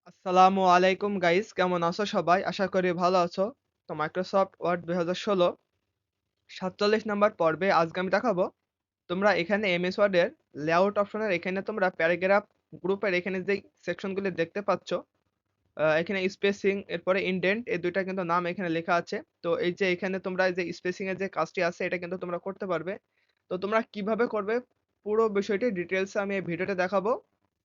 আসসালামু আলাইকুম গাইস, কেমন আছো সবাই? আশা করি ভালো আছো। তো মাইক্রোসফট ওয়ার্ড 2016 47 নাম্বার পর্বে আজকে আমি দেখাবো তোমরা এখানে এমএস ওয়ার্ডের লেআউট অপশনের এখানে তোমরা প্যারাগ্রাফ গ্রুপের এখানে যেই সেকশনগুলি দেখতে পাচ্ছ, এখানে স্পেসিং এরপরে ইনডেন্ট এই দুইটা কিন্তু নাম এখানে লেখা আছে। তো এই যে এখানে তোমরা এই যে স্পেসিং এর যে কাজটি আছে এটা কিন্তু তোমরা করতে পারবে। তো তোমরা কিভাবে করবে পুরো বিষয়টি ডিটেইলসে আমি এই ভিডিওতে দেখাবো।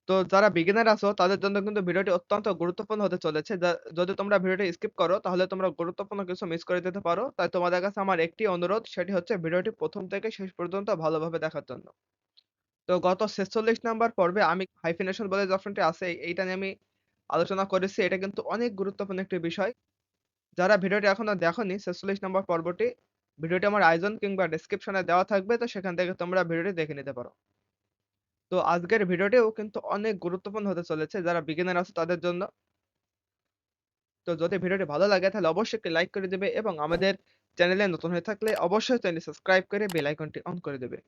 তো যারা বিগিনার আছো তাদের জন্য কিন্তু ভিডিওটি অত্যন্ত গুরুত্বপূর্ণ হতে চলেছে। যদি তোমরা ভিডিওটি স্কিপ করো তাহলে তোমরা গুরুত্বপূর্ণ কিছু মিস করে যেতে পারো। তাই তোমাদের কাছে আমার একটি অনুরোধ, সেটি হচ্ছে ভিডিওটি প্রথম থেকে শেষ পর্যন্ত ভালোভাবে দেখার জন্য। তো গত ৪৬ নাম্বার পর্বে আমি হাইফিনেশন বলে যে অপশনটি আছে এইটা নিয়ে আমি আলোচনা করেছি। এটা কিন্তু অনেক গুরুত্বপূর্ণ একটি বিষয়। যারা ভিডিওটি এখনো দেখোনি ৪৬ নাম্বার পর্বটি, ভিডিওটি আমার আইজন কিংবা ডেসক্রিপশনে দেওয়া থাকবে। তো সেখান থেকে তোমরা ভিডিওটি দেখে নিতে পারো। তো আজকের ভিডিওটিও কিন্তু অনেক গুরুত্বপূর্ণ হতে চলেছে যারা বিগিনার আছে তাদের জন্য। তো যদি ভিডিওটি ভালো লাগে তাহলে অবশ্যই একটি লাইক করে দিবে এবং আমাদের চ্যানেলে নতুন হয়ে থাকলে অবশ্যই চ্যানেলটি সাবস্ক্রাইব করে বেল আইকনটি অন করে দেবে।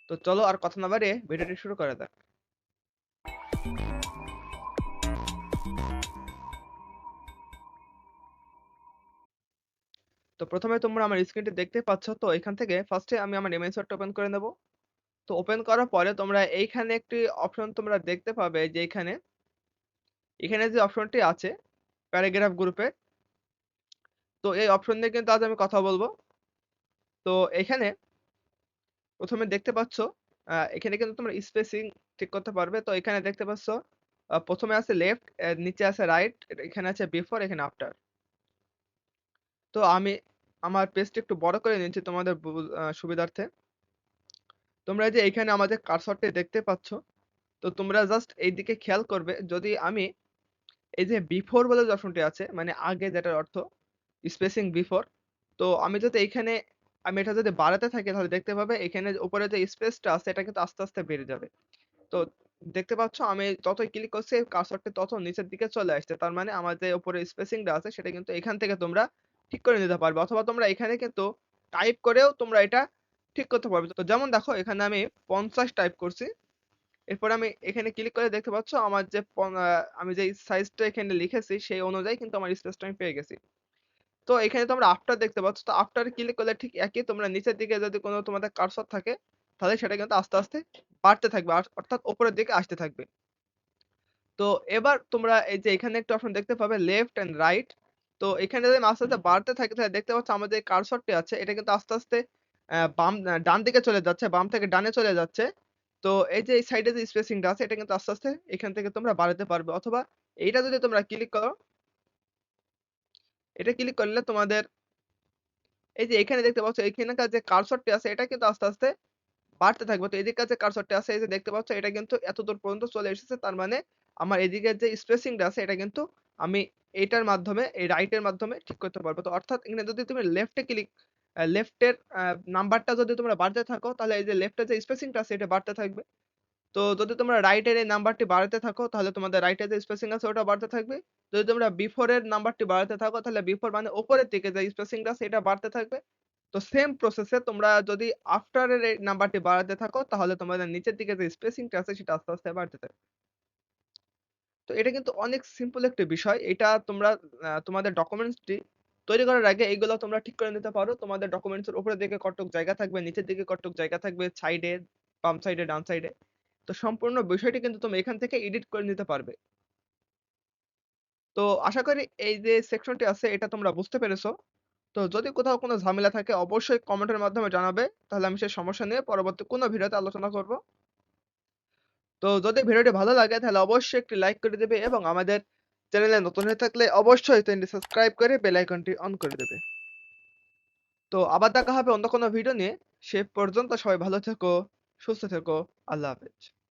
তো চলো আর কথা না বাড়িয়ে ভিডিওটি শুরু করা যাক। তো প্রথমে তোমরা আমার স্ক্রিনটি দেখতে পাচ্ছ। তো এখান থেকে ফার্স্টে আমি আমার এমএস ওয়ার্ডটা ওপেন করে নেব। তো ওপেন করার পরে তোমরা এইখানে একটি অপশন তোমরা দেখতে পাবে যে এখানে যে অপশনটি আছে প্যারাগ্রাফ গ্রুপে। তো এই অপশন নিয়ে কিন্তু আজ আমি কথা বলবো। তো এখানে প্রথমে দেখতে পাচ্ছ, এখানে কিন্তু তোমরা স্পেসিং ঠিক করতে পারবে। তো এখানে দেখতে পাচ্ছ, প্রথমে আছে লেফট, নিচে আছে রাইট, এখানে আছে বিফোর, এখানে আফটার। তো আমি আমার পেজটা একটু বড় করে নিচ্ছি তোমাদের সুবিধার্থে। তোমরা এই যে এখানে আমাদের কার্সরটি দেখতে পাচ্ছ। তো তোমরা জাস্ট এইদিকে খেয়াল করবে, যদি আমি এই যে বিফোর বলে যে অপশনটি আছে মানে আগে, যেটার অর্থ স্পেসিং বিফোর। তো আমি যদি এইখানে আমি এটা যদি বাড়াতে থাকি তাহলে দেখতে পাবে এখানে উপরে যে স্পেসটা আছে এটা কিন্তু আস্তে আস্তে বেড়ে যাবে। তো দেখতে পাচ্ছ আমি যতই ক্লিক করছি কার্সরটি তত নিচের দিকে চলে আসছে। তার মানে আমার যে উপরে স্পেসিংটা আছে সেটা কিন্তু এখান থেকে তোমরা ঠিক করে নিতে পারবে, অথবা তোমরা এখানে কিন্তু টাইপ করেও তোমরা এটা ঠিক করতে পারবে। তো যেমন দেখো এখানে আমি 50 টাইপ করছি। এরপর আমি এখানে ক্লিক করে দেখতে পাচ্ছ আমার যে আমি যে সাইজটা এখানে লিখেছি সেই অনুযায়ী কিন্তু আমার স্পেসটা আমি পেয়ে গেছি। তো এখানে তোমরা আফটার দেখতে পাচ্ছ। তো আফটারে ক্লিক করলে ঠিক একই, তোমরা নিচের দিকে যদি কোনো তোমাদের কার্সর থাকে তাহলে সেটা কিন্তু আস্তে আস্তে বাড়তে থাকবে, অর্থাৎ উপরের দিকে আসতে থাকবে। তো এবার তোমরা এই যে এখানে একটা অপশন দেখতে পাবে লেফট এন্ড রাইট। তো এখানে যদি আমি আস্তে আস্তে বাড়তে থাকি তাহলে দেখতে পাচ্ছ আমাদের যে কার্সরটি আছে এটা কিন্তু আস্তে আস্তে ডান দিকে চলে যাচ্ছে, বাম থেকে ডানে চলে যাচ্ছে। তো এই যে এই সাইডে যে স্পেসিংটা আছে এটা কিন্তু আস্তে আস্তে এখান থেকে তোমরা বাড়াতে পারবে, অথবা এইটা যদি তোমরা ক্লিক করো, এটা ক্লিক করলে তোমাদের এই যে এখানে দেখতে পাচ্ছ এখানকার যে কার্সরটি আছে এটা কিন্তু আস্তে আস্তে বাড়তে থাকবে। তো এদিককার যে কার্সরটি আছে এই যে দেখতে পাচ্ছ এটা কিন্তু এতদূর পর্যন্ত চলে এসেছে। তার মানে আমার এদিকের যে স্পেসিংটা আছে এটা কিন্তু আমি এইটার মাধ্যমে, এই রাইটের মাধ্যমে ঠিক করতে পারবো। তো অর্থাৎ এখানে যদি তুমি লেফটে ক্লিক লেফটের নাম্বারটা যদি তোমরা বাড়াতে থাকো তাহলে এই যে লেফটের যে স্পেসিংটা আছে এটা বাড়তে থাকবে। তো যদি তোমরা রাইটের এই নাম্বারটি বাড়াতে থাকো তাহলে তোমাদের রাইটের যে স্পেসিং আছে ওটা বাড়তে থাকবে। যদি তোমরা বিফোর এর নাম্বারটি বাড়াতে থাকো তাহলে বিফোর মানে উপরের দিকে যে স্পেসিংটা আছে এটা বাড়তে থাকবে। তো সেম প্রসেসে তোমরা যদি আফটার এর এই নাম্বারটি বাড়াতে থাকো তাহলে তোমাদের নিচের দিকে যে স্পেসিংটা আছে সেটা আস্তে আস্তে বাড়তে থাকবে। তো এটা কিন্তু অনেক সিম্পল একটি বিষয়। এটা তোমরা তোমাদের ডকুমেন্টসটি তৈরি করার আগে এইগুলো তোমরা ঠিক করে নিতে পারো। তোমাদের ডকুমেন্টস এর উপরের দিকে কতটুক জায়গা থাকবে, নিচের দিকে কতটুক জায়গা থাকবে, সাইডে, বাম সাইডে, ডান সাইডে। তো সম্পূর্ণ বিষয়টি কিন্তু তুমি এখান থেকে এডিট করে নিতে পারবে। তো আশা করি এই যে সেকশনটি আছে এটা তোমরা বুঝতে পেরেছো। তো যদি কোথাও কোনো ঝামেলা থাকে অবশ্যই কমেন্টের মাধ্যমে জানাবে। তাহলে আমি সেই সমস্যা নিয়ে পরবর্তী কোনো ভিডিওতে আলোচনা করব। তো যদি ভিডিওটি ভালো লাগে তাহলে অবশ্যই একটি লাইক করে দেবে এবং আমাদের চ্যানেলে নতুন হয়ে থাকলে অবশ্যই চ্যানেলটি সাবস্ক্রাইব করে বেল আইকনটি অন করে দেবে। তো আবার দেখা হবে অন্য কোনো ভিডিও নিয়ে। সে পর্যন্ত সবাই ভালো থেকো, সুস্থ থেকো। আল্লাহ হাফেজ।